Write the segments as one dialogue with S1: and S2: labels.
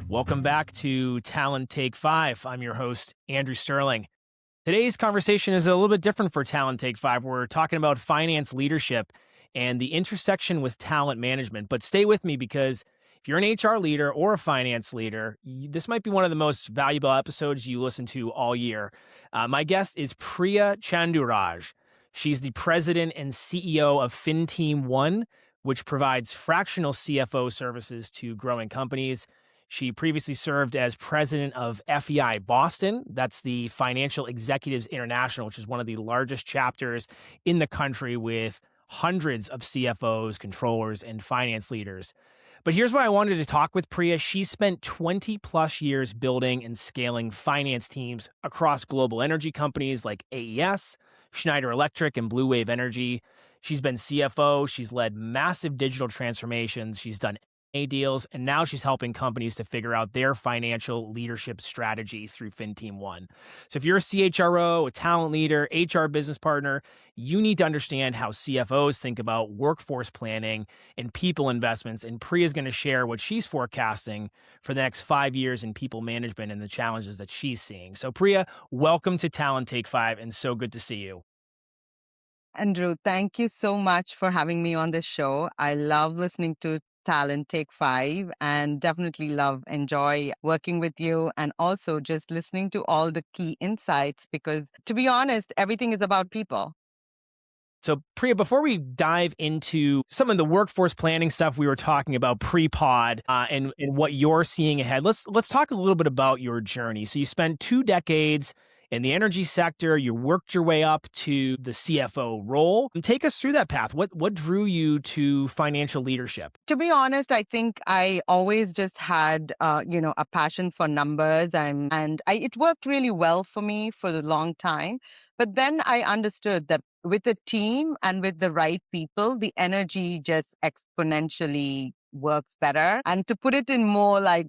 S1: Welcome back to Talent Take 5. I'm your host, Andrew Sterling. Today's conversation is a little bit different for Talent Take 5. We're talking about finance leadership and the intersection with talent management. But stay with me because if you're an HR leader or a finance leader, this might be one of the most valuable episodes you listen to all year. My guest is Priya Chanduraj. She's the president and CEO of FinTeam One, which provides fractional CFO services to growing companies. She previously served as president of FEI Boston. That's the Financial Executives International, which is one of the largest chapters in the country with hundreds of CFOs, controllers, and finance leaders. But here's why I wanted to talk with Priya. She spent 20 plus years building and scaling finance teams across global energy companies like AES, Schneider Electric, and Blue Wave Energy. She's been CFO. She's led massive digital transformations. She's done deals, and now she's helping companies to figure out their financial leadership strategy through FinTeam One. So if you're a CHRO, a talent leader, HR business partner, you need to understand how CFOs think about workforce planning and people investments, and Priya is going to share what she's forecasting for the next 5 years in people management and the challenges that she's seeing. So Priya, welcome to Talent Take 5, and so good to see you.
S2: Andrew, thank you so much for having me on this show. I love listening to Talent Take 5 and definitely enjoy working with you and also just listening to all the key insights because, to be honest, everything is about people.
S1: So Priya, before we dive into some of the workforce planning stuff we were talking about pre-pod and what you're seeing ahead, let's talk a little bit about your journey. So you spent 2 decades in the energy sector. You worked your way up to the CFO role. Take us through that path. What drew you to financial leadership?
S2: To be honest, I think I always just had, a passion for numbers, it worked really well for me for a long time. But then I understood that with a team and with the right people, the energy just exponentially works better. And to put it in more like,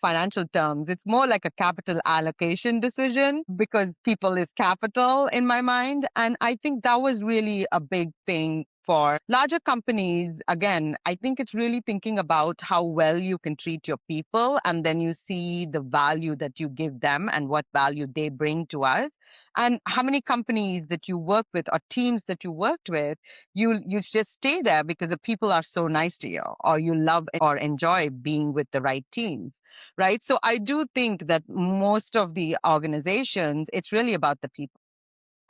S2: financial terms, it's more like a capital allocation decision because people is capital in my mind. And I think that was really a big thing for larger companies. Again, I think it's really thinking about how well you can treat your people, and then you see the value that you give them and what value they bring to us. And how many companies that you work with or teams that you worked with, you just stay there because the people are so nice to you, or you love or enjoy being with the right teams, right? So I do think that most of the organizations, it's really about the people.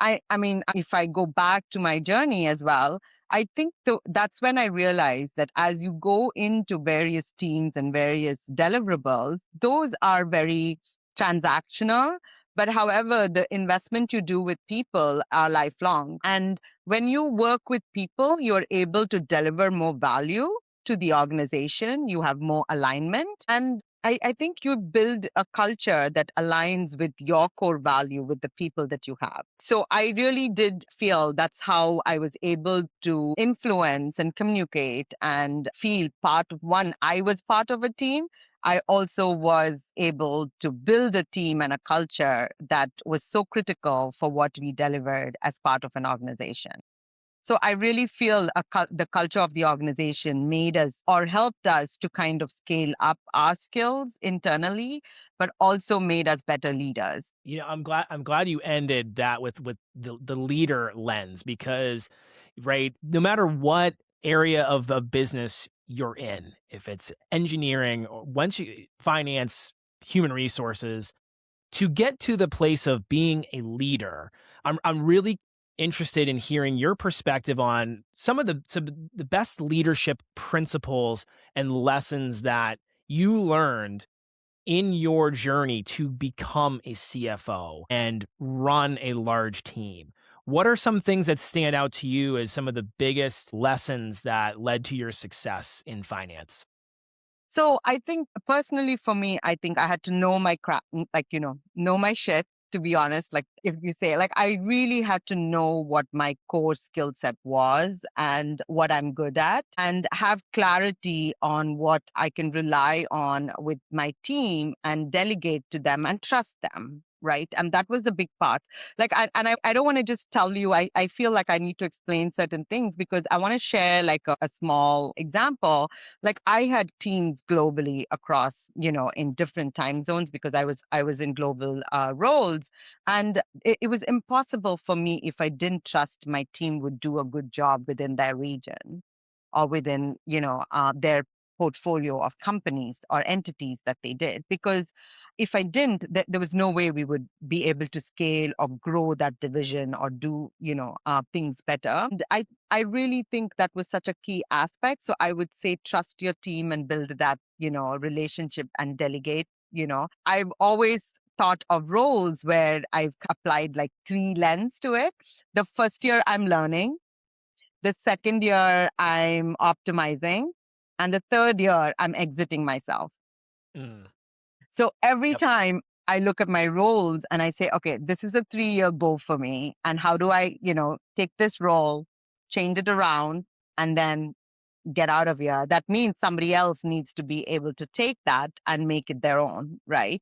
S2: I mean, if I go back to my journey as well, I think that's when I realized that as you go into various teams and various deliverables, those are very transactional. But however, the investment you do with people are lifelong. And when you work with people, you're able to deliver more value to the organization. You have more alignment. And I think you build a culture that aligns with your core value with the people that you have. So I really did feel that's how I was able to influence and communicate and feel part of one. I was part of a team. I also was able to build a team and a culture that was so critical for what we delivered as part of an organization. So I really feel the culture of the organization made us or helped us to kind of scale up our skills internally, but also made us better leaders.
S1: I'm glad you ended that with the leader lens because, right, no matter what area of the business you're in, if it's engineering or once you finance, human resources, to get to the place of being a leader, I'm really interested in hearing your perspective on some of the best leadership principles and lessons that you learned in your journey to become a CFO and run a large team. What are some things that stand out to you as some of the biggest lessons that led to your success in finance?
S2: So I think personally for me, I think I had to know my crap, like, know my shit, to be honest. Like if you say, like, I really had to know what my core skill set was and what I'm good at and have clarity on what I can rely on with my team and delegate to them and trust them. right? And that was a big part. Like, I don't want to just tell you, I feel like I need to explain certain things because I want to share like a small example. Like I had teams globally across, in different time zones because I was in global roles. And it was impossible for me if I didn't trust my team would do a good job within their region or within, their portfolio of companies or entities that they did. Because if I didn't, there was no way we would be able to scale or grow that division or do, things better. And I really think that was such a key aspect. So I would say trust your team and build that, relationship and delegate. I've always thought of roles where I've applied like three lens to it. The first year I'm learning, the second year I'm optimizing, and the third year I'm exiting myself.
S1: Mm,
S2: So every
S1: yep.
S2: time I look at my roles and I say, okay, this is a 3-year goal for me. And how do I, take this role, change it around, and then get out of here? That means somebody else needs to be able to take that and make it their own, right?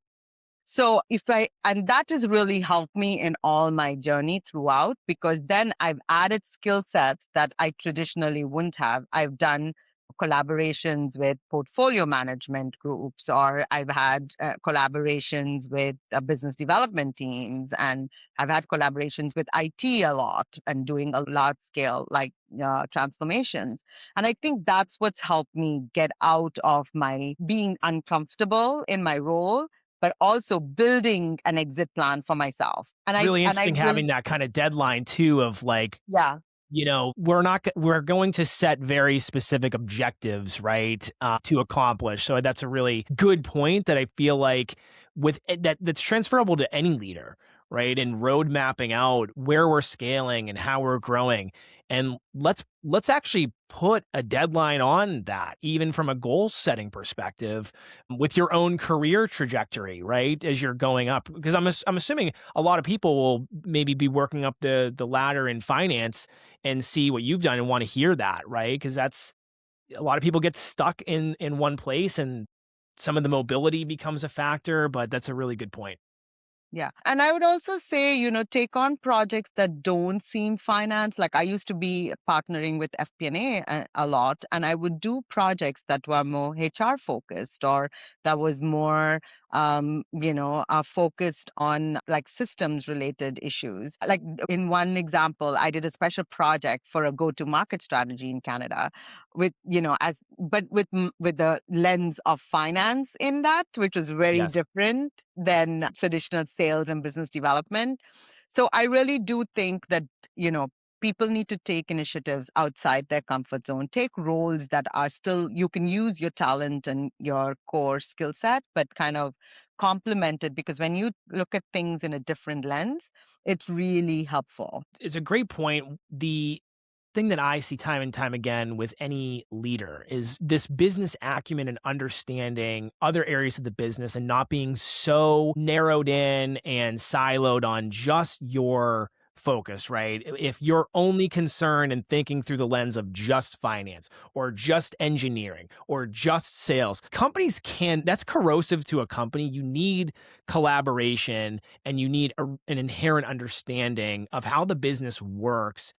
S2: So and that has really helped me in all my journey throughout because then I've added skill sets that I traditionally wouldn't have. I've done collaborations with portfolio management groups, or I've had collaborations with business development teams, and I've had collaborations with IT a lot and doing a large scale like transformations. And I think that's what's helped me get out of my being uncomfortable in my role, but also building an exit plan for myself. And
S1: It's
S2: I
S1: really
S2: and I
S1: interesting having
S2: really,
S1: that kind of deadline too of like,
S2: yeah,
S1: we're going to set very specific objectives, right, to accomplish. So that's a really good point that I feel like that's transferable to any leader, right? And road mapping out where we're scaling and how we're growing. And let's actually put a deadline on that, even from a goal setting perspective, with your own career trajectory, right? As you're going up, because I'm assuming a lot of people will maybe be working up the ladder in finance and see what you've done and want to hear that, right? Because that's a lot of people get stuck in one place and some of the mobility becomes a factor, but that's a really good point.
S2: yeah. And I would also say, take on projects that don't seem finance. Like I used to be partnering with FP&A a lot, and I would do projects that were more HR focused or that was more, focused on like systems related issues. Like in one example, I did a special project for a go-to-market strategy in Canada with, but with the lens of finance in that, which was very
S1: Yes.
S2: different than traditional sales and business development. So I really do think that, you know, people need to take initiatives outside their comfort zone, take roles that are still, you can use your talent and your core skill set, but kind of complement it because when you look at things in a different lens, it's really helpful.
S1: It's a great point. The thing that I see time and time again with any leader is this business acumen and understanding other areas of the business and not being so narrowed in and siloed on just your focus, right? If you're only concerned and thinking through the lens of just finance or just engineering or just sales, companies can, that's corrosive to a company. You need collaboration and you need an inherent understanding of how the business works.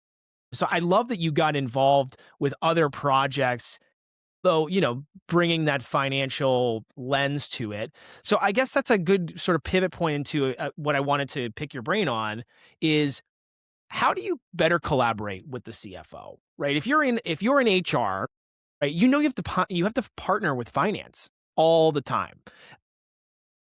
S1: So I love that you got involved with other projects, though, bringing that financial lens to it. So I guess that's a good sort of pivot point into what I wanted to pick your brain on is how do you better collaborate with the CFO, right? If you're in HR, right, you have to partner with finance all the time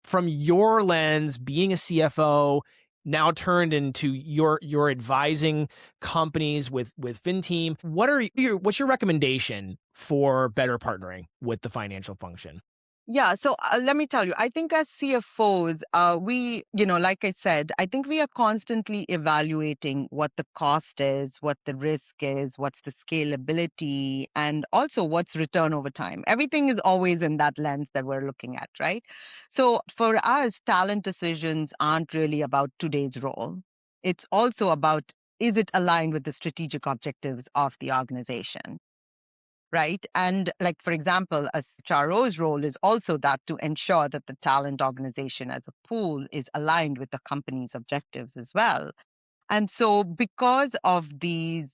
S1: from your lens, being a CFO now turned into your advising companies with FinTeam. What's your recommendation for better partnering with the financial function?
S2: Yeah, so let me tell you, I think as CFOs, we, like I said, I think we are constantly evaluating what the cost is, what the risk is, what's the scalability, and also what's return over time. Everything is always in that lens that we're looking at, right? So for us, talent decisions aren't really about today's role. It's also about, is it aligned with the strategic objectives of the organization? right? And like, for example, a CHRO's role is also that to ensure that the talent organization as a pool is aligned with the company's objectives as well. And so, because of these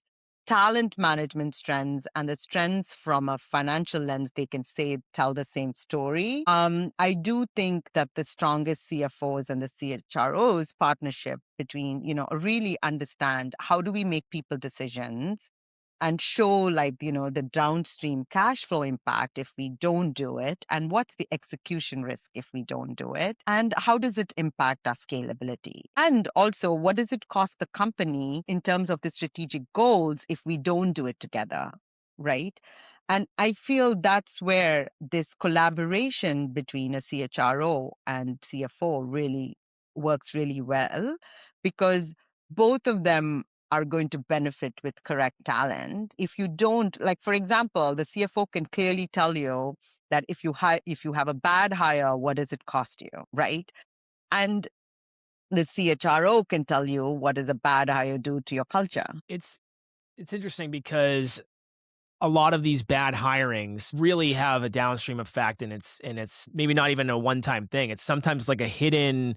S2: talent management strengths and the strengths from a financial lens, they can say, tell the same story. I do think that the strongest CFOs and the CHROs partnership between, really understand how do we make people decisions and show like the downstream cash flow impact if we don't do it, and what's the execution risk if we don't do it, and how does it impact our scalability, and also what does it cost the company in terms of the strategic goals if we don't do it together, right? And I feel that's where this collaboration between a CHRO and CFO really works really well, because both of them are going to benefit with correct talent. If you don't, like for example, the CFO can clearly tell you that if you have a bad hire, what does it cost you, right? And the CHRO can tell you what does a bad hire do to your culture.
S1: It's interesting because a lot of these bad hirings really have a downstream effect, and it's maybe not even a one-time thing. It's sometimes like a hidden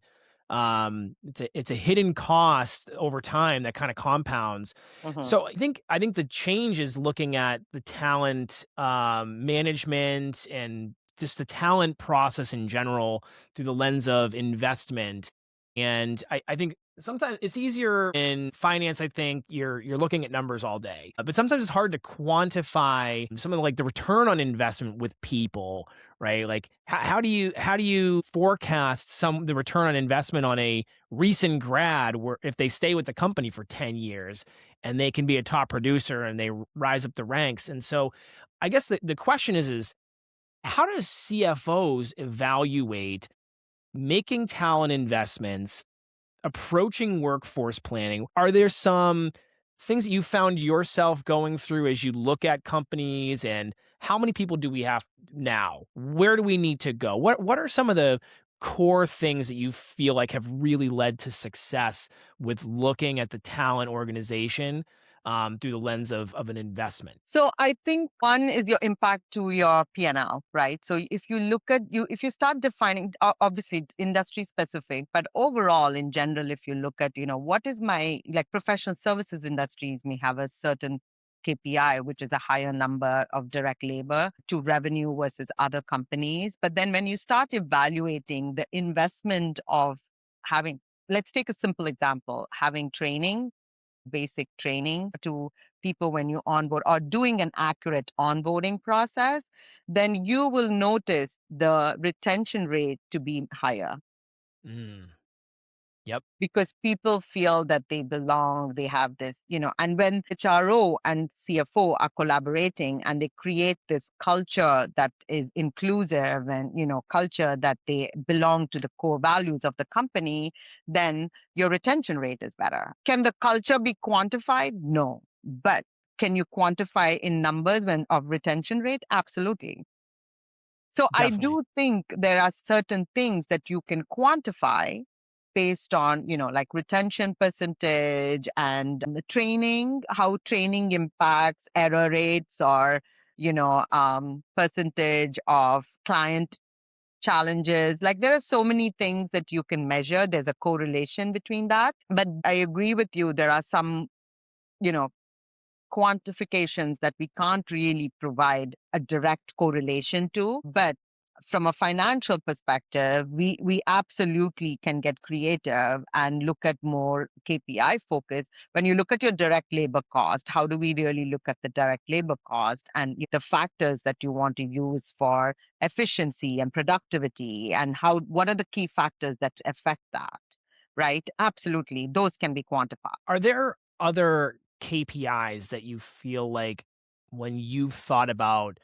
S1: it's a hidden cost over time that kind of compounds.
S2: Mhm.
S1: So I think the change is looking at the talent management and just the talent process in general through the lens of investment. And I think sometimes it's easier in finance. I think you're looking at numbers all day, but sometimes it's hard to quantify some of like the return on investment with people, right? Like how do you forecast the return on investment on a recent grad, where if they stay with the company for 10 years and they can be a top producer and they rise up the ranks. And so I guess the question is how does CFOs evaluate making talent investments, approaching workforce planning? Are there some things that you found yourself going through as you look at companies, and how many people do we have now? Where do we need to go? What are some of the core things that you feel like have really led to success with looking at the talent organization through the lens of an investment?
S2: So I think one is your impact to your P&L, right? So if you look at if you start defining, obviously it's industry specific, but overall in general, if you look at, what is my, like professional services industries may have a certain KPI, which is a higher number of direct labor to revenue versus other companies. But then when you start evaluating the investment of having, let's take a simple example, having training, basic training to people when you onboard, or doing an accurate onboarding process, then you will notice the retention rate to be higher,
S1: Mm, yep.
S2: because people feel that they belong, they have this, and when HRO and CFO are collaborating and they create this culture that is inclusive and, culture that they belong to the core values of the company, then your retention rate is better. Can the culture be quantified? No. But can you quantify in numbers when of retention rate? Absolutely. So I
S1: Definitely.
S2: do think there are certain things that you can quantify based on, like retention percentage and the training, how training impacts error rates, or, percentage of client challenges. Like there are so many things that you can measure. There's a correlation between that. But I agree with you. There are some, you know, quantifications that we can't really provide a direct correlation to. But from a financial perspective, we absolutely can get creative and look at more KPI focus. When you look at your direct labor cost, how do we really look at the direct labor cost and the factors that you want to use for efficiency and productivity, and what are the key factors that affect that? Right? Absolutely. Those can be quantified.
S1: Are there other KPIs that you feel like when you've thought about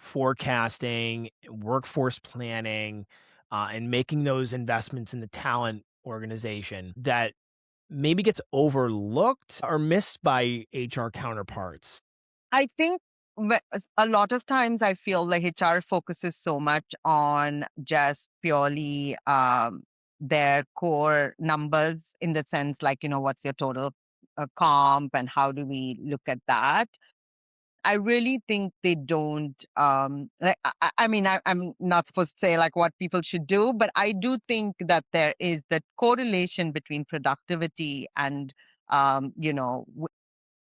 S1: forecasting, workforce planning, and making those investments in the talent organization that maybe gets overlooked or missed by HR counterparts?
S2: I think a lot of times I feel like HR focuses so much on just purely their core numbers, in the sense like, what's your total comp and how do we look at that? I really think they don't. I'm not supposed to say like what people should do, but I do think that there is that correlation between productivity and, you know,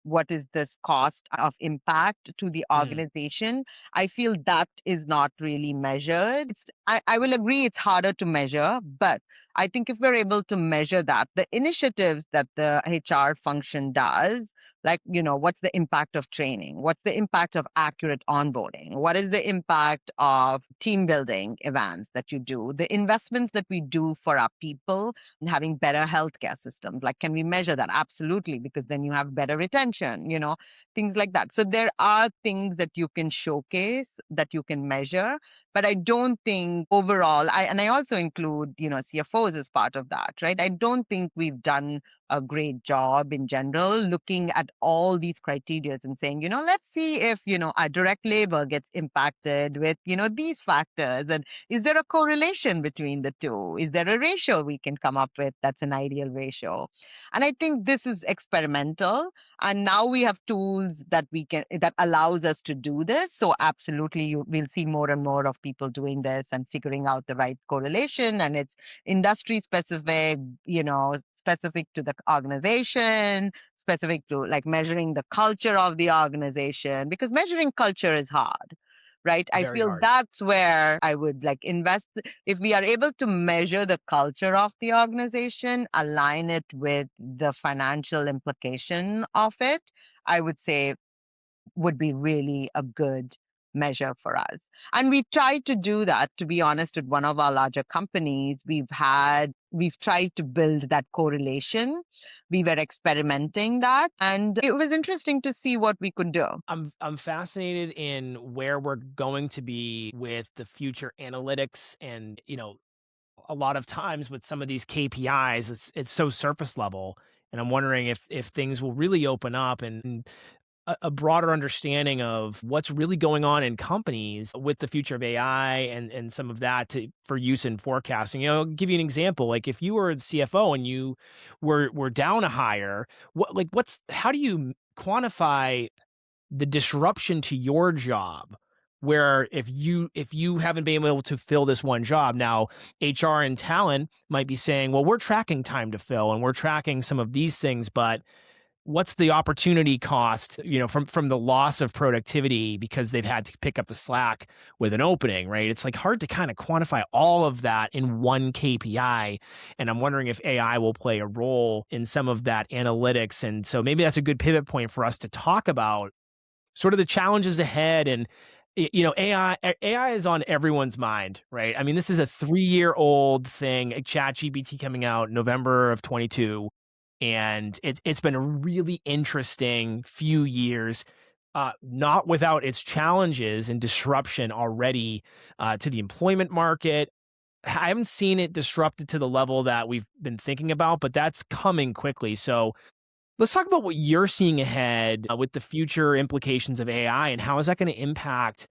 S2: what is this cost of impact to the
S1: Mm,
S2: organization. I feel that is not really measured. I will agree it's harder to measure, but I think if we're able to measure that, the initiatives that the HR function does, like, what's the impact of training? What's the impact of accurate onboarding? What is the impact of team building events that you do? The investments that we do for our people and having better healthcare systems. Like, can we measure that? Absolutely, because then you have better retention, things like that. So there are things that you can showcase, that you can measure, but I don't think overall, I also include, CFOs as part of that, right? I don't think we've done a great job in general looking at all these criteria and saying, let's see if, our direct labor gets impacted with, these factors. And is there a correlation between the two? Is there a ratio we can come up with that's an ideal ratio? And I think this is experimental. And now we have tools that allows us to do this. So absolutely, we'll see more and more of people doing this and figuring out the right correlation. And it's industry specific, specific to the organization, specific to like measuring the culture of the organization, because measuring culture is hard. Right. I
S1: very
S2: feel
S1: hard.
S2: that's where I would like invest. If we are able to measure the culture of the organization, align it with the financial implication of it, I would say would be really a good measure for us. And we tried to do that, to be honest, with one of our larger companies. We've tried to build that correlation. We were experimenting that, and it was interesting to see what we could do.
S1: I'm fascinated in where we're going to be with the future analytics and, a lot of times with some of these KPIs, it's so surface level, and I'm wondering if things will really open up and a broader understanding of what's really going on in companies with the future of AI and some of that for use in forecasting. I'll give you an example. Like if you were a CFO and you were down a hire, how do you quantify the disruption to your job? Where if you haven't been able to fill this one job, now HR and talent might be saying, well, we're tracking time to fill and we're tracking some of these things, but what's the opportunity cost, from the loss of productivity because they've had to pick up the slack with an opening, right? It's like hard to kind of quantify all of that in one KPI. And I'm wondering if AI will play a role in some of that analytics. And so maybe that's a good pivot point for us to talk about sort of the challenges ahead. And AI is on everyone's mind, right? I mean, this is a 3-year old thing, ChatGPT coming out November of 22, and it's been a really interesting few years, not without its challenges and disruption already, to the employment market. I haven't seen it disrupted to the level that we've been thinking about, but that's coming quickly. So let's talk about what you're seeing ahead, with the future implications of AI, and how is that going to impact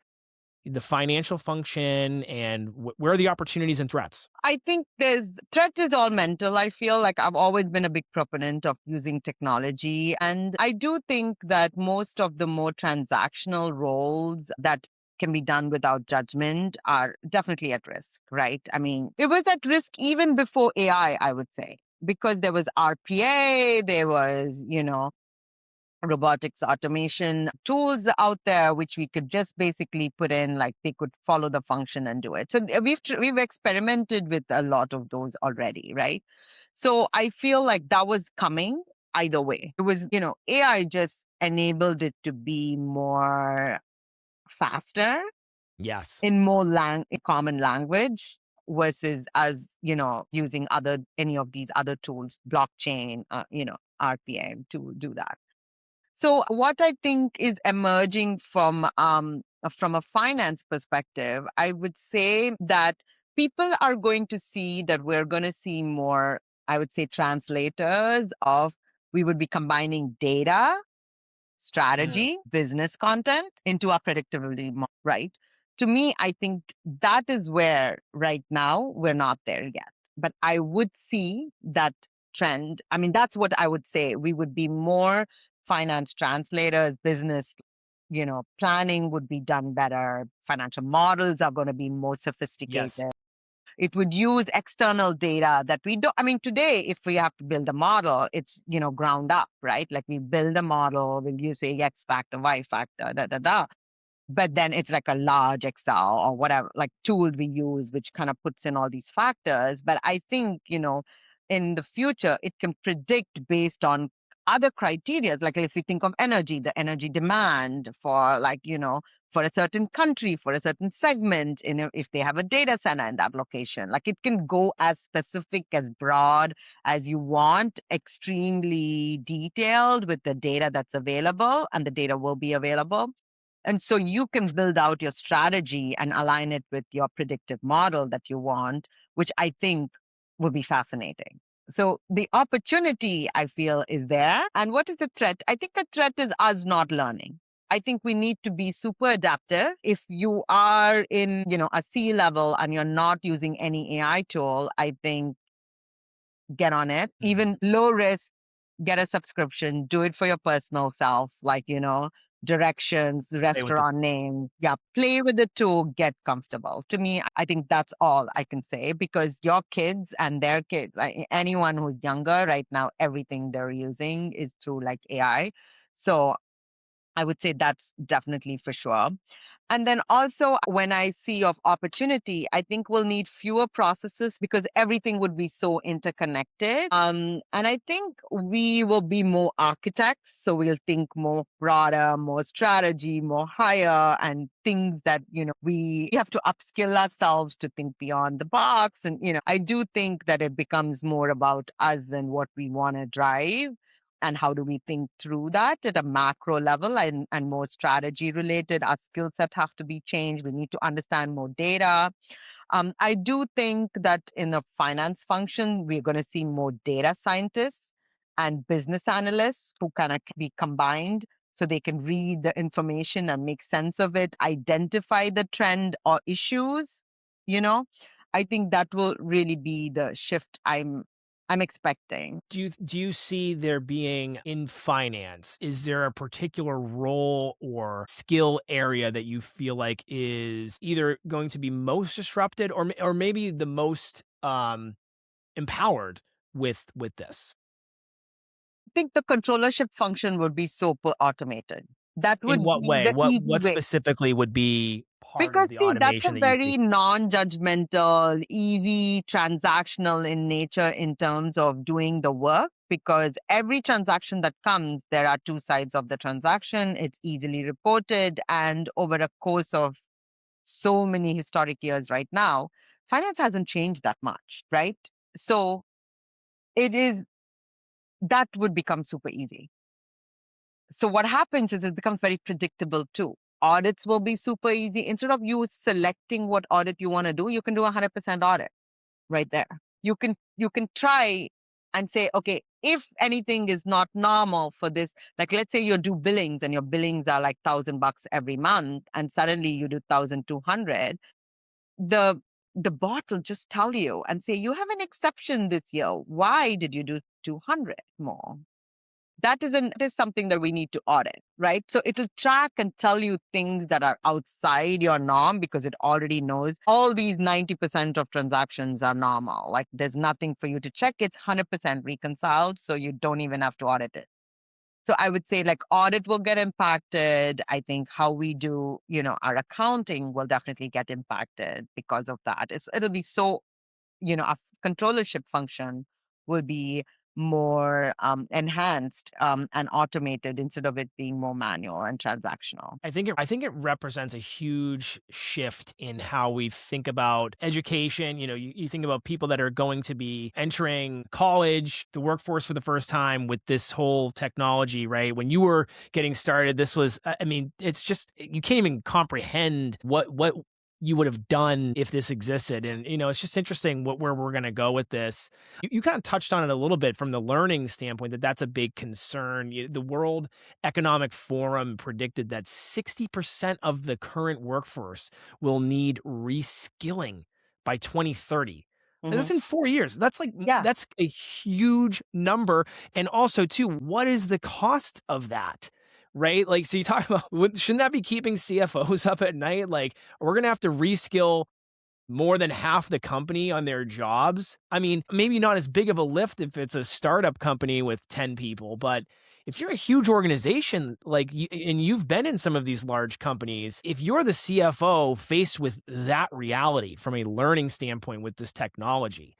S1: the financial function and where are the opportunities and threats?
S2: I think there's threat is all mental. I feel like I've always been a big proponent of using technology. And I do think that most of the more transactional roles that can be done without judgment are definitely at risk, right? I mean, it was at risk even before I would say, because there was RPA, there was, robotics automation tools out there which we could just basically put in, like they could follow the function and do it. So we've experimented with a lot of those already, right? So I feel like that was coming either way. It was, AI just enabled it to be more faster
S1: Yes.
S2: in more common language versus as, using any of these other tools, blockchain, RPM to do that. So what I think is emerging from a finance perspective, I would say that people are going to see that we're going to see more, I would say, translators of, we would be combining data,
S1: Mm.
S2: strategy, business content into our predictability, right? To me, I think that is where right now we're not there yet. But I would see that trend. I mean, that's what I would say. We would be more finance translators, business. planning would be done better. Financial models are going to be more
S1: Yes.
S2: sophisticated. It would use external data that we don't. I mean, today, if we have to build a model, it's, ground up, right? Like we build a model, we'll use a X factor, Y factor, da, da, da. But then it's like a large Excel or whatever, like tool we use, which kind of puts in all these factors. But I think, in the future, it can predict based on other criterias. Like if you think of energy, the energy demand for like, for a certain country, for a certain segment, if they have a data center in that location, like it can go as specific, as broad as you want, extremely detailed with the data that's available, and the data will be available. And so you can build out your strategy and align it with your predictive model that you want, which I think will be fascinating. So the opportunity I feel is there. And what is the threat? I think the threat is us not learning. I think we need to be super adaptive. If you are in, a C level and you're not using any AI tool, I think get on it.
S1: Mhm.
S2: Even low risk, get a subscription, do it for your personal self, like, directions,
S1: Play with the
S2: restaurant name. Yeah, play with the tool, get comfortable. To me, I think that's all I can say because your kids and their kids, anyone who's younger right now, everything they're using is through like AI. So I would say that's definitely for sure. And then also, when I see of opportunity, I think we'll need fewer processes because everything would be so interconnected. And I think we will be more architects. So we'll think more broader, more strategy, more higher, and things that, we have to upskill ourselves to think beyond the box. And, I do think that it becomes more about us and what we want to drive and how do we think through that at a macro level and more strategy related. Our skill set have to be changed. We need to understand more data. I do think that in the finance function, we're going to see more data scientists and business analysts who kind of be combined so they can read the information and make sense of it, identify the trend or issues, you know. I think that will really be the shift I'm expecting.
S1: Do you see there being in finance, is there a particular role or skill area that you feel like is either going to be most disrupted or maybe the most, empowered with this?
S2: Think the controllership function would be super automated. That
S1: In
S2: would
S1: what
S2: be
S1: way?
S2: the easy
S1: What
S2: way.
S1: specifically would be part
S2: Because
S1: of the
S2: see, that's a
S1: automation that you see?
S2: very non-judgmental, easy, transactional in nature in terms of doing the work. Because every transaction that comes, there are two sides of the transaction. It's easily reported. And over a course of so many historic years right now, finance hasn't changed that much, right? So it is that would become super easy. So what happens is it becomes very predictable too. Audits will be super easy. Instead of you selecting what audit you want to do, you can do 100% audit right there. You can try and say, okay, if anything is not normal for this, like let's say you do billings and your billings are like $1,000 every month, and suddenly you do 1,200, the the bot will just tell you and say you have an exception this year. Why did you do 200 more? That is something that we need to audit, right? So it'll track and tell you things that are outside your norm because it already knows all these 90% of transactions are normal. Like there's nothing for you to check. It's 100% reconciled. So you don't even have to audit it. So I would say like audit will get impacted. I think how we do, our accounting will definitely get impacted because of that. It'll be so, a controllership function will be more enhanced and automated instead of it being more manual and transactional.
S1: I think it represents a huge shift in how we think about education. You think about people that are going to be entering college, the workforce for the first time with this whole technology, right? When you were getting started, this was, I mean, it's just, you can't even comprehend what you would have done if this existed. And, it's just interesting where we're going to go with this. You kind of touched on it a little bit from the learning standpoint that's a big concern. The World Economic Forum predicted that 60% of the current workforce will need reskilling by 2030. And
S2: Hmm.
S1: that's in 4 years. That's like
S2: Yeah.
S1: that's a huge number. And also, too, what is the cost of that? right? Like, so you talk about, shouldn't that be keeping CFOs up at night? Like, we're going to have to reskill more than half the company on their jobs. I mean, maybe not as big of a lift if it's a startup company with 10 people, but if you're a huge organization, like, and you've been in some of these large companies, if you're the CFO faced with that reality from a learning standpoint with this technology,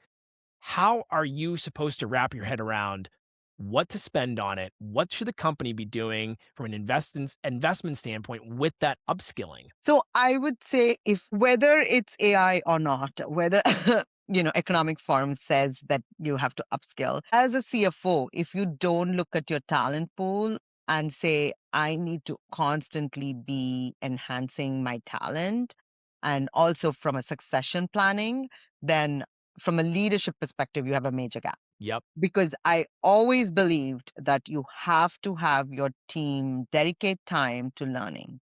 S1: how are you supposed to wrap your head around what to spend on it? What should the company be doing from an investment standpoint with that upskilling?
S2: So I would say, if whether it's AI or not, whether economic forum says that you have to upskill, as a CFO, if you don't look at your talent pool and say, I need to constantly be enhancing my talent, and also from a succession planning, then from a leadership perspective, you have a major gap.
S1: Yep.
S2: Because I always believed that you have to have your team dedicate time to learning,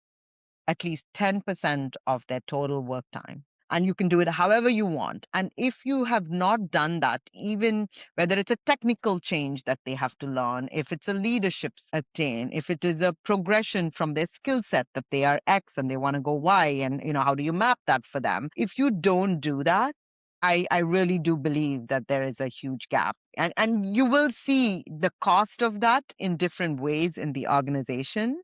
S2: at least 10% of their total work time. And you can do it however you want. And if you have not done that, even whether it's a technical change that they have to learn, if it's a leadership attain, if it is a progression from their skill set that they are X and they want to go Y, and how do you map that for them? If you don't do that, I really do believe that there is a huge gap. And you will see the cost of that in different ways in the organization,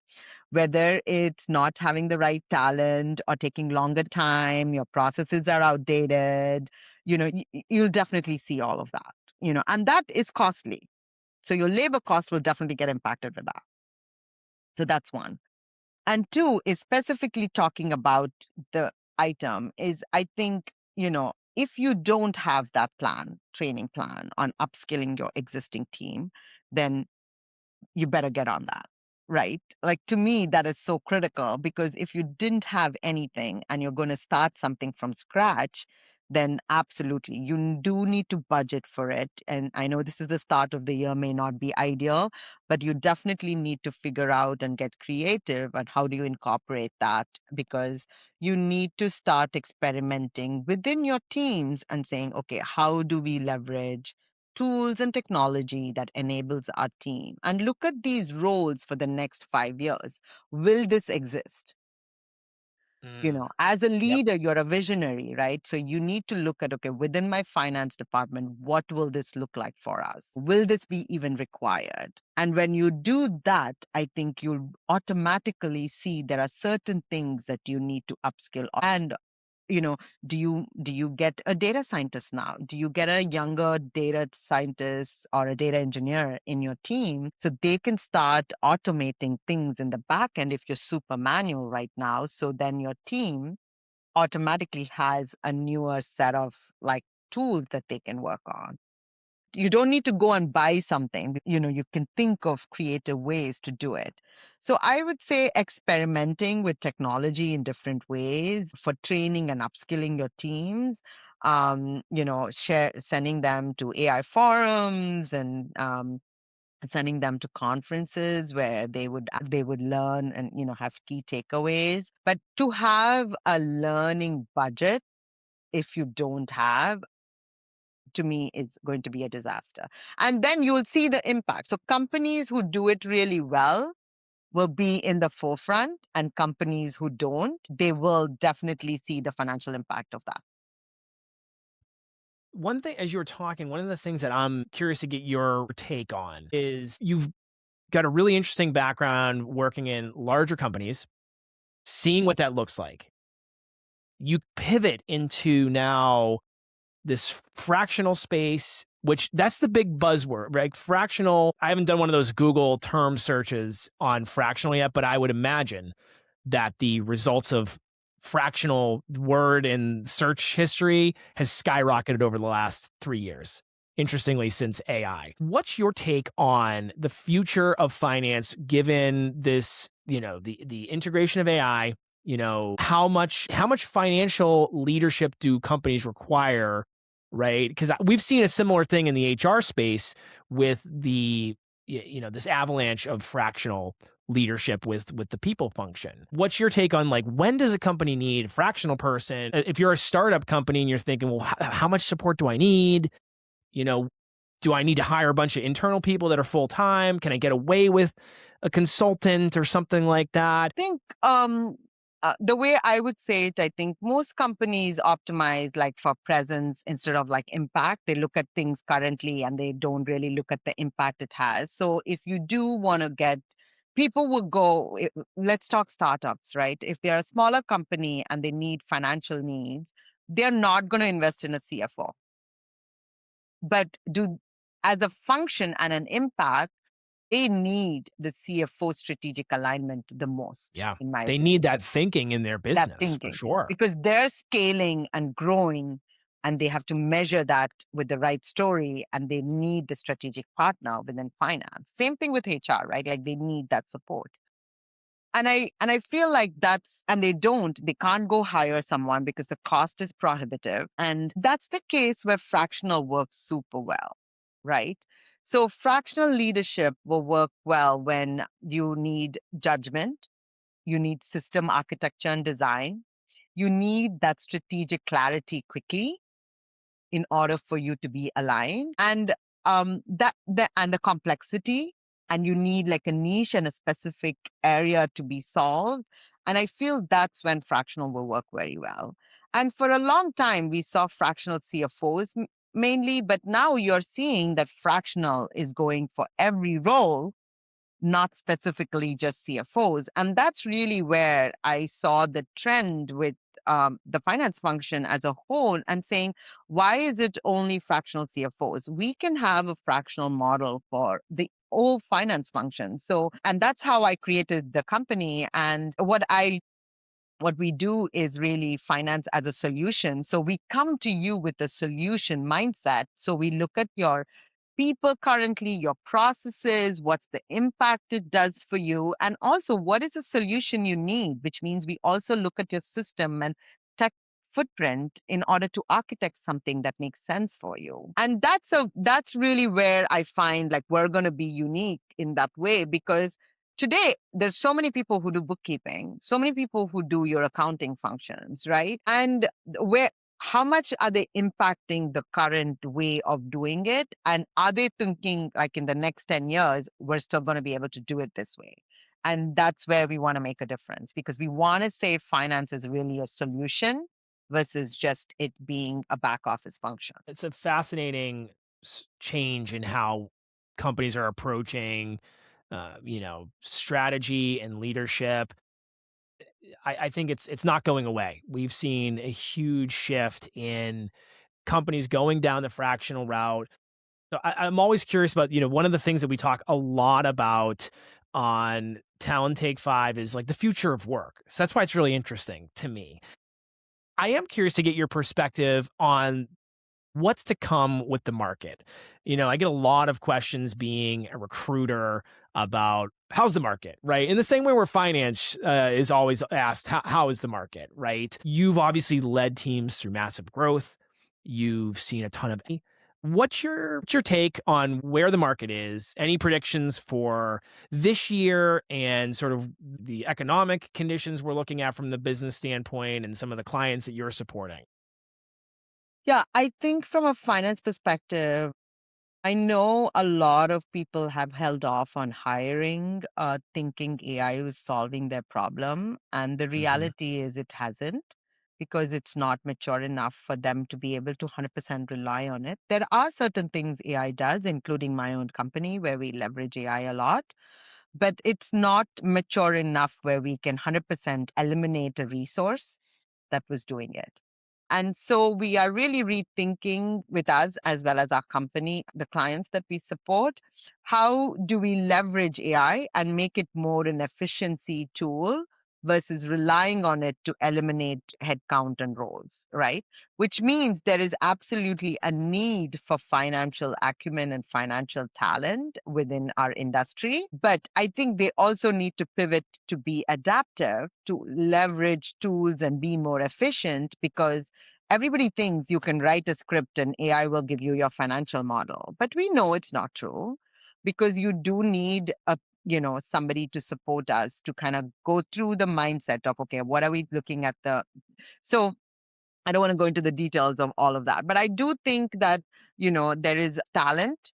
S2: whether it's not having the right talent or taking longer time, your processes are outdated, you'll definitely see all of that, and that is costly. So your labor cost will definitely get impacted with that. So that's one. And two is specifically talking about the item is, I think, if you don't have that training plan on upskilling your existing team, then you better get on that, right? Like, to me, that is so critical, because if you didn't have anything and you're going to start something from scratch, then absolutely you do need to budget for it. And I know this is the start of the year, may not be ideal, but you definitely need to figure out and get creative on how do you incorporate that, because you need to start experimenting within your teams and saying, okay, how do we leverage tools and technology that enables our team, and look at these roles for the next 5 years. Will this exist?
S1: Mm,
S2: As a
S1: yep.
S2: leader, you're a visionary, right? So you need to look at, okay, within my finance department, what will this look like for us? Will this be even required? And when you do that, I think you'll automatically see there are certain things that you need to upskill. And you know do you get a data scientist now? Do you get a younger data scientist or a data engineer in your team, so they can start automating things in the back end if you're super manual right now? So then your team automatically has a newer set of, like, tools that they can work on. You don't need to go and buy something. You can think of creative ways to do it. So I would say experimenting with technology in different ways for training and upskilling your teams, sending them to AI forums, and sending them to conferences where they would learn and have key takeaways. But to have a learning budget, if you don't have, to me, is going to be a disaster. And then you'll see the impact. So companies who do it really well will be in the forefront, and companies who don't, they will definitely see the financial impact of that.
S1: One thing, as you were talking, one of the things that I'm curious to get your take on is you've got a really interesting background working in larger companies, seeing what that looks like. You pivot into now this fractional space, which that's the big buzzword, right? Fractional. I haven't done one of those Google term searches on fractional yet, but I would imagine that the results of fractional word in search history has skyrocketed over the last 3 years. Interestingly, since AI. What's your take on the future of finance given this, the integration of AI? How much financial leadership do companies require, right? Because we've seen a similar thing in the HR space with this avalanche of fractional leadership with the people function. What's your take on, like, when does a company need a fractional person? If you're a startup company and you're thinking, well, how much support do I need? Do I need to hire a bunch of internal people that are full time? Can I get away with a consultant or something like that?
S2: Think the way I would say it, I think most companies optimize like for presence instead of like impact. They look at things currently and they don't really look at the impact it has. So if you do want to get people will go, let's talk startups, right? If they're a smaller company and they need financial needs, they're not going to invest in a CFO. But do as a function and an impact, they need the CFO strategic alignment the most,
S1: Yeah.
S2: in my
S1: They need
S2: opinion.
S1: that thinking in their
S2: That
S1: business for
S2: thinking,
S1: sure.
S2: because they're scaling and growing and they have to measure that with the right story and they need the strategic partner within finance. Same thing with HR, right? Like they need that support. And I feel like they can't go hire someone because the cost is prohibitive. And that's the case where fractional works super well, right? So fractional leadership will work well when you need judgment, you need system architecture and design, you need that strategic clarity quickly in order for you to be aligned, and the complexity, and you need like a niche and a specific area to be solved. And I feel that's when fractional will work very well. And for a long time we saw fractional CFOs mainly, but now you're seeing that fractional is going for every role, not specifically just CFOs. And that's really where I saw the trend with the finance function as a whole, and saying, why is it only fractional CFOs? We can have a fractional model for the whole finance function. So, and that's how I created the company. And what we do is really finance as a solution. So we come to you with a solution mindset. So we look at your people currently, your processes, what's the impact it does for you, and also what is the solution you need, which means we also look at your system and tech footprint in order to architect something that makes sense for you. And that's really where I find like we're going to be unique in that way, because today there's so many people who do bookkeeping, so many people who do your accounting functions, right? And where how much are they impacting the current way of doing it? And are they thinking like in the next 10 years, we're still going to be able to do it this way? And that's where we want to make a difference, because we want to say finance is really a solution versus just it being a back office function.
S1: It's a fascinating change in how companies are approaching, strategy and leadership. I think it's not going away. We've seen a huge shift in companies going down the fractional route. So I'm always curious about, one of the things that we talk a lot about on Talent Take Five is like the future of work. So that's why it's really interesting to me. I am curious to get your perspective on what's to come with the market. I get a lot of questions being a recruiter about how's the market, right? In the same way where finance is always asked, how is the market, right? You've obviously led teams through massive growth. You've seen a ton of. What's your take on where the market is? Any predictions for this year and sort of the economic conditions we're looking at from the business standpoint and some of the clients that you're supporting?
S2: Yeah, I think from a finance perspective, I know a lot of people have held off on hiring, thinking AI is solving their problem. And the
S1: Hmm.
S2: reality is it hasn't, because it's not mature enough for them to be able to 100% rely on it. There are certain things AI does, including my own company, where we leverage AI a lot, but it's not mature enough where we can 100% eliminate a resource that was doing it. And so we are really rethinking with us as well as our company, the clients that we support, how do we leverage AI and make it more an efficiency tool versus relying on it to eliminate headcount and roles, right? Which means there is absolutely a need for financial acumen and financial talent within our industry. But I think they also need to pivot to be adaptive, to leverage tools and be more efficient, because everybody thinks you can write a script and AI will give you your financial model. But we know it's not true, because you do need somebody to support us to kind of go through the mindset of, okay, what are we looking at the so I don't want to go into the details of all of that, but I do think that there is talent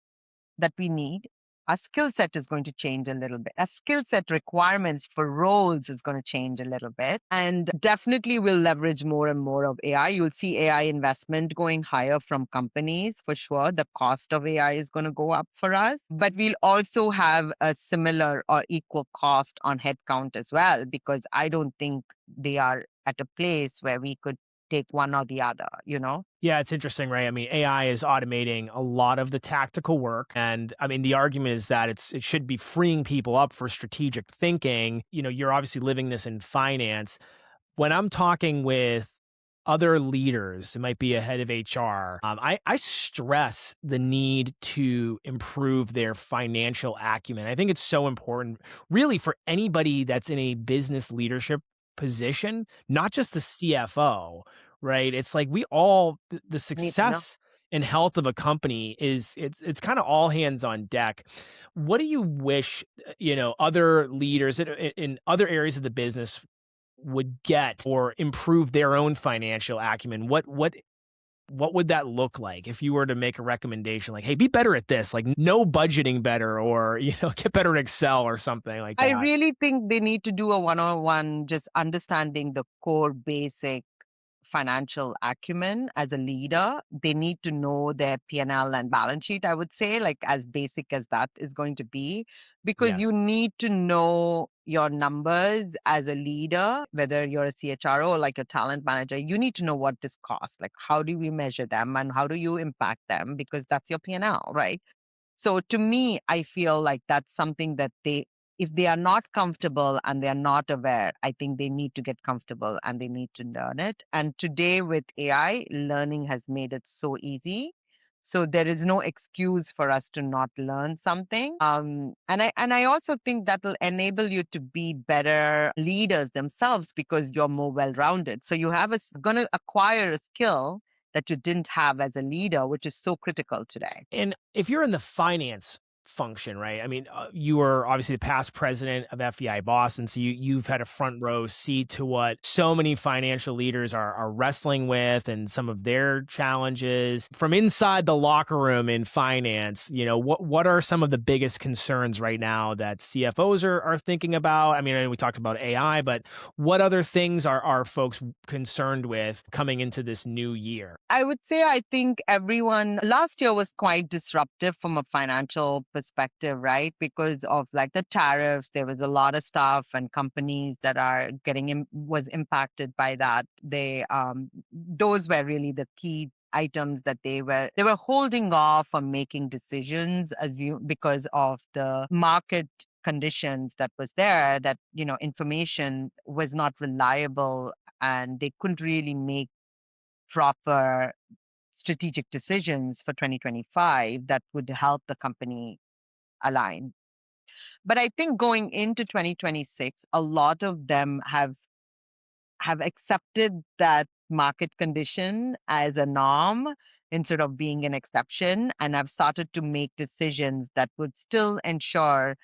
S2: that we need. our skill set is going to change a little bit. Our skill set requirements for roles is going to change a little bit. And definitely we'll leverage more and more of AI. You'll see AI investment going higher from companies for sure. The cost of AI is going to go up for us, but we'll also have a similar or equal cost on headcount as well, because I don't think they are at a place where we could take one or the other, you know?
S1: Yeah, it's interesting, right? I mean, AI is automating a lot of the tactical work. And I mean, the argument is that it should be freeing people up for strategic thinking. You know, you're obviously living this in finance. When I'm talking with other leaders, it might be a head of HR, I stress the need to improve their financial acumen. I think it's so important, really, for anybody that's in a business leadership position, not just the CFO, right? It's like we all, the
S2: Need to know.
S1: success and health of a company is it's kind of all hands on deck. What do you wish, other leaders in other areas of the business would get or improve their own financial acumen? What would that look like if you were to make a recommendation like, "Hey, be better at this," like no budgeting better or, get better at Excel or something like
S2: I
S1: that?
S2: really think they need to do a one-on-one, just understanding the core basic financial acumen as a leader. They need to know their P&L and balance sheet, I would say, like as basic as that is going to be, because you
S1: Yes.
S2: need to know your numbers as a leader, whether you're a CHRO or like a talent manager. You need to know what this costs, like how do we measure them and how do you impact them, because that's your P&L, right? So to me, I feel like that's something that if they are not comfortable and they're not aware, I think they need to get comfortable and they need to learn it. And today with AI, learning has made it so easy. So there is no excuse for us to not learn something. And I also think that will enable you to be better leaders themselves because you're more well-rounded. So you have going to acquire a skill that you didn't have as a leader, which is so critical today.
S1: And if you're in the finance function, right? I mean, you were obviously the past president of FEI Boston, so you've had a front row seat to what so many financial leaders are wrestling with and some of their challenges from inside the locker room in finance. What are some of the biggest concerns right now that CFOs are thinking about? I mean, we talked about AI, but what other things are folks concerned with coming into this new year?
S2: I would say I think everyone last year was quite disruptive from a financial perspective, right? Because of like the tariffs, there was a lot of stuff and companies that are was impacted by that. Those were really the key items that they were holding off on making decisions because of the market conditions that was there, that information was not reliable and they couldn't really make proper strategic decisions for 2025 that would help the company align. But I think going into 2026, a lot of them have accepted that market condition as a norm instead of being an exception, and have started to make decisions that would still ensure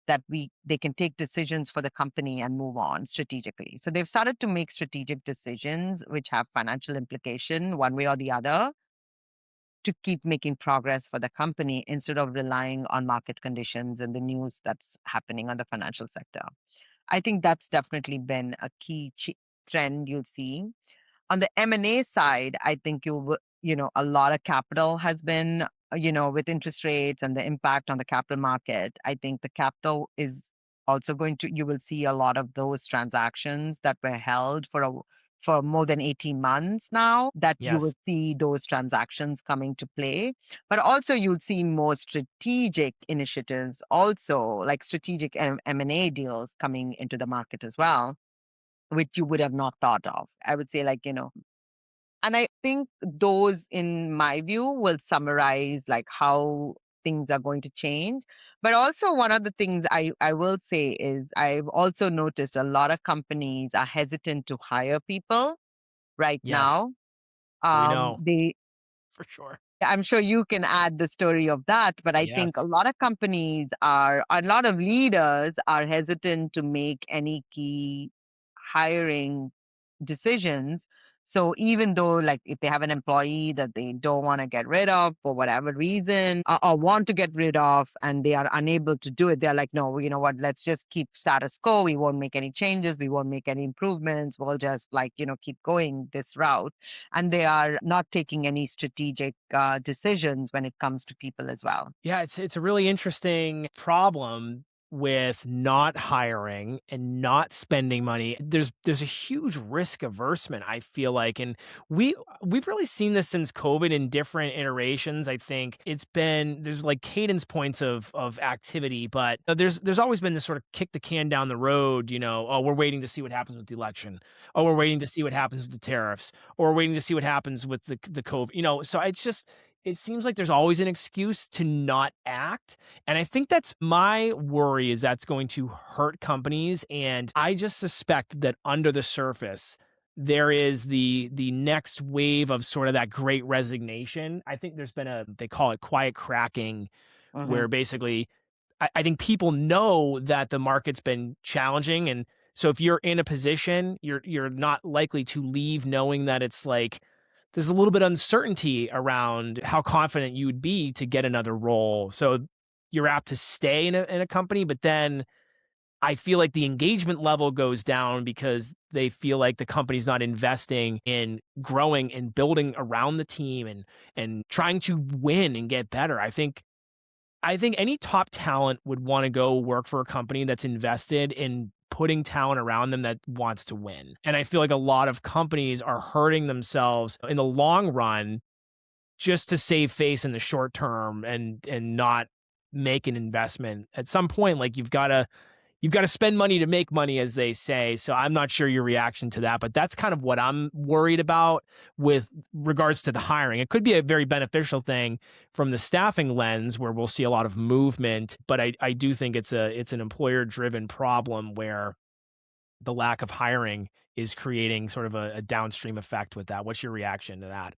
S2: that they can take decisions for the company and move on strategically. So they've started to make strategic decisions which have financial implication one way or the other to keep making progress for the company instead of relying on market conditions and the news that's happening on the financial sector. I think that's definitely been a key trend you'll see. On the M&A side, I think a lot of capital has been, with interest rates and the impact on the capital market. I think the capital is also you will see a lot of those transactions that were held for more than 18 months now, that you will
S1: Yes.
S2: see those transactions coming to play. But also you'll see more strategic initiatives, also like strategic M&A deals coming into the market as well, which you would have not thought of. I would say, and I think those, in my view, will summarize like how things are going to change. But also one of the things I will say is I've also noticed a lot of companies are hesitant to hire people right
S1: Yes.
S2: now.
S1: We know
S2: They
S1: for sure.
S2: I'm sure you can add the story of that, but I think a
S1: Yes.
S2: lot of a lot of leaders are hesitant to make any key hiring decisions So even though, like, if they have an employee that they don't want to get rid of for whatever reason, or want to get rid of, and they are unable to do it, they're like, no, you know what, let's just keep status quo. We won't make any changes. We won't make any improvements. We'll just, like, keep going this route. And they are not taking any strategic decisions when it comes to people as well.
S1: Yeah, it's a really interesting problem with not hiring and not spending money. There's a huge risk aversion, I feel like, and we've really seen this since COVID in different iterations. I think there's like cadence points of activity, but there's always been this sort of kick the can down the road. Oh, we're waiting to see what happens with the election. Oh, we're waiting to see what happens with the tariffs, or we're waiting to see what happens with the COVID. So it seems like there's always an excuse to not act. And I think that's my worry is that's going to hurt companies. And I just suspect that under the surface, there is the next wave of sort of that great resignation. I think there's been they call it quiet cracking,
S2: Hmm.
S1: where basically I think people know that the market's been challenging. And so if you're in a position, you're not likely to leave knowing that it's like there's a little bit of uncertainty around how confident you would be to get another role. So you're apt to stay in a company, but then I feel like the engagement level goes down because they feel like the company's not investing in growing and building around the team and trying to win and get better. I think any top talent would want to go work for a company that's invested in putting talent around them that wants to win. And I feel like a lot of companies are hurting themselves in the long run just to save face in the short term and not make an investment. At some point, like you've got to spend money to make money, as they say. So I'm not sure your reaction to that, but that's kind of what I'm worried about with regards to the hiring. It could be a very beneficial thing from the staffing lens where we'll see a lot of movement, but I do think it's an employer driven problem where the lack of hiring is creating sort of a downstream effect with that. What's your reaction to that?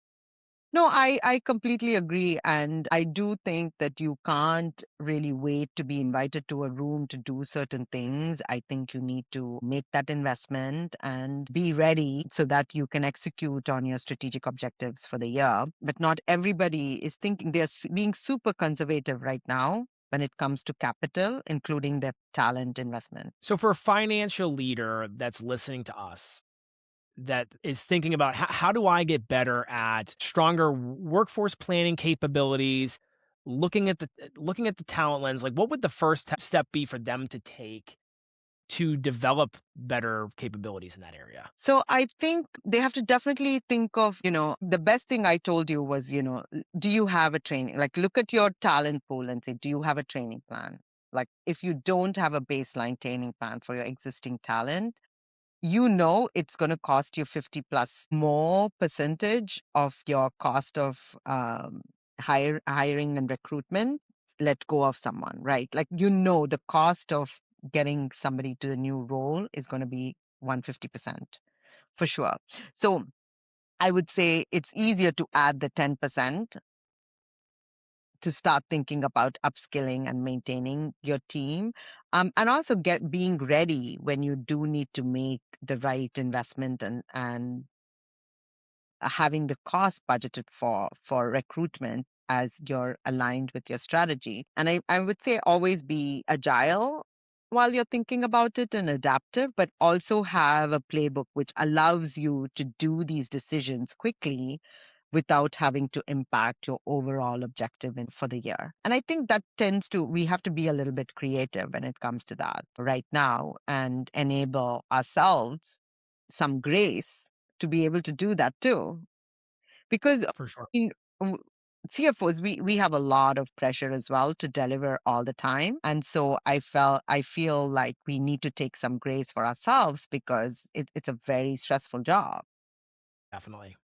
S2: No, I completely agree. And I do think that you can't really wait to be invited to a room to do certain things. I think you need to make that investment and be ready so that you can execute on your strategic objectives for the year. But not everybody is thinking being super conservative right now when it comes to capital, including their talent investment.
S1: So for a financial leader that's listening to us, that is thinking about how do I get better at stronger workforce planning capabilities, looking at the talent lens, like what would the first step be for them to take to develop better capabilities in that area?
S2: So I think they have to definitely think of, the best thing I told you was, do you have a training? Like, look at your talent pool and say, do you have a training plan? Like, if you don't have a baseline training plan for your existing talent, it's going to cost you 50 plus more percentage of your cost of hiring and recruitment. Let go of someone, right? Like, the cost of getting somebody to the new role is going to be 150% for sure. So I would say it's easier to add the 10% to start thinking about upskilling and maintaining your team, and also being ready when you do need to make the right investment, and having the cost budgeted for recruitment as you're aligned with your strategy. And I would say always be agile while you're thinking about it and adaptive, but also have a playbook which allows you to do these decisions quickly without having to impact your overall objective for the year. And I think that we have to be a little bit creative when it comes to that right now and enable ourselves some grace to be able to do that too. Because
S1: For sure.
S2: in w- CFOs, we have a lot of pressure as well to deliver all the time. And so I feel like we need to take some grace for ourselves because it's a very stressful job.
S1: Definitely.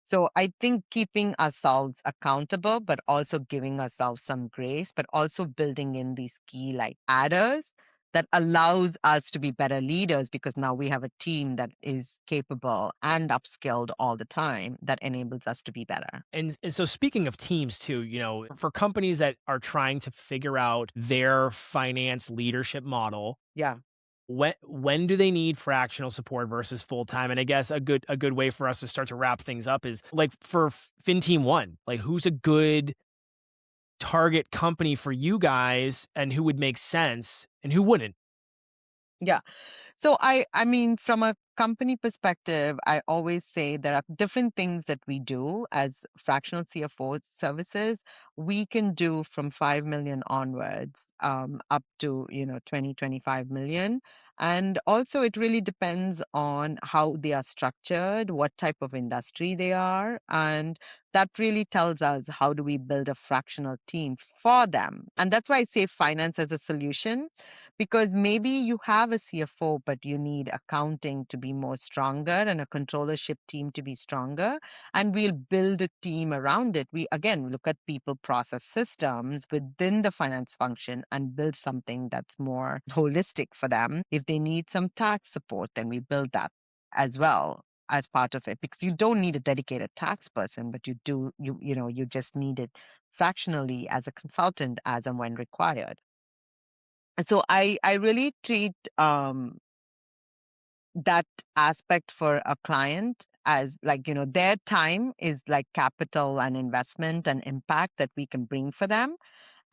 S2: So I think keeping ourselves accountable, but also giving ourselves some grace, but also building in these key like adders that allows us to be better leaders because now we have a team that is capable and upskilled all the time that enables us to be better.
S1: And so speaking of teams too, for companies that are trying to figure out their finance leadership model,
S2: Yeah.
S1: when do they need fractional support versus full time? And I guess a good way for us to start to wrap things up is like for FinTeam One, like who's a good target company for you guys, and who would make sense and who wouldn't?
S2: Yeah. So I mean, from a company perspective, I always say there are different things that we do as fractional CFO services. We can do from 5 million onwards, up to, 20, 25 million. And also it really depends on how they are structured, what type of industry they are, and that really tells us how do we build a fractional team for them. And that's why I say finance as a solution, because maybe you have a CFO, but you need accounting to be more stronger and a controllership team to be stronger. And we'll build a team around it. We again look at people, process, systems within the finance function and build something that's more holistic for them. If they need some tax support, then we build that as well as part of it, because you don't need a dedicated tax person, but you just need it fractionally as a consultant as and when required. And so I really treat that aspect for a client as like, their time is like capital and investment and impact that we can bring for them.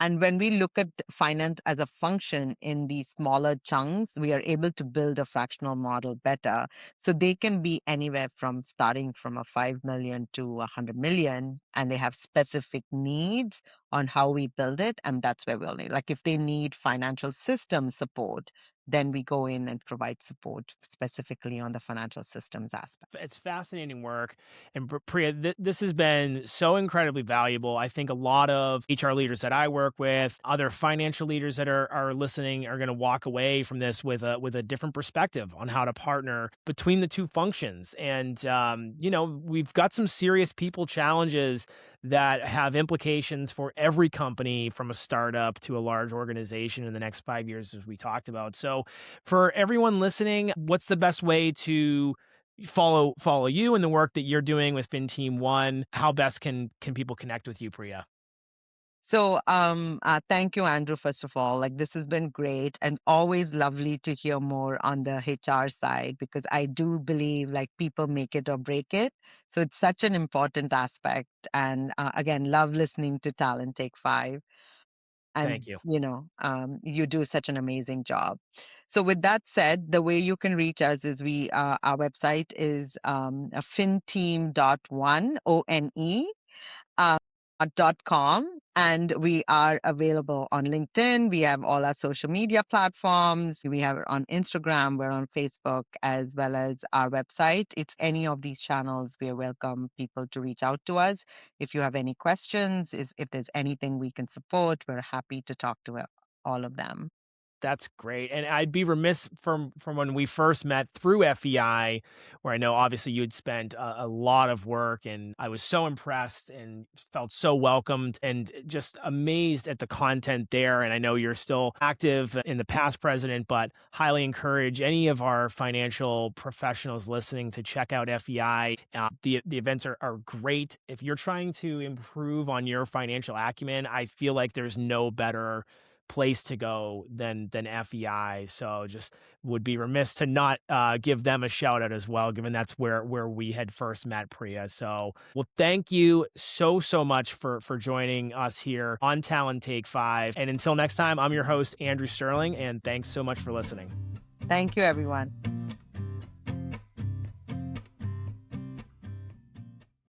S2: And when we look at finance as a function in these smaller chunks, we are able to build a fractional model better. So they can be anywhere from starting from a 5 million to 100 million, and they have specific needs on how we build it. And that's where we'll need, like if they need financial system support, then we go in and provide support specifically on the financial systems aspect.
S1: It's fascinating work. And Priya, this has been so incredibly valuable. I think a lot of HR leaders that I work with, other financial leaders that are listening, are going to walk away from this with a different perspective on how to partner between the two functions. And we've got some serious people challenges that have implications for every company, from a startup to a large organization in the next 5 years, as we talked about. So, for everyone listening, what's the best way to follow you and the work that you're doing with FinTeam One? How best can people connect with you, Priya?
S2: So, thank you, Andrew, first of all. Like, this has been great and always lovely to hear more on the HR side, because I do believe like people make it or break it. So, it's such an important aspect. And again, love listening to Talent Take Five. And,
S1: Thank you.
S2: you do such an amazing job. So, with that said, the way you can reach us is our website is finteam.one, ONE .com, and we are available on LinkedIn. We have all our social media platforms. We have on Instagram, we're on Facebook, as well as our website. It's any of these channels. We welcome people to reach out to us. If you have any questions, if there's anything we can support, we're happy to talk to all of them.
S1: That's great. And I'd be remiss from when we first met through FEI, where I know obviously you'd spent a lot of work, and I was so impressed and felt so welcomed and just amazed at the content there. And I know you're still active in the past president, but highly encourage any of our financial professionals listening to check out FEI. The events are great. If you're trying to improve on your financial acumen, I feel like there's no better place to go than FEI. So just would be remiss to not give them a shout out as well, given that's where we had first met, Priya. So, well, thank you so much for joining us here on Talent Take Five. And until next time, I'm your host Andrew Sterling, and thanks so much for listening.
S2: Thank you, everyone.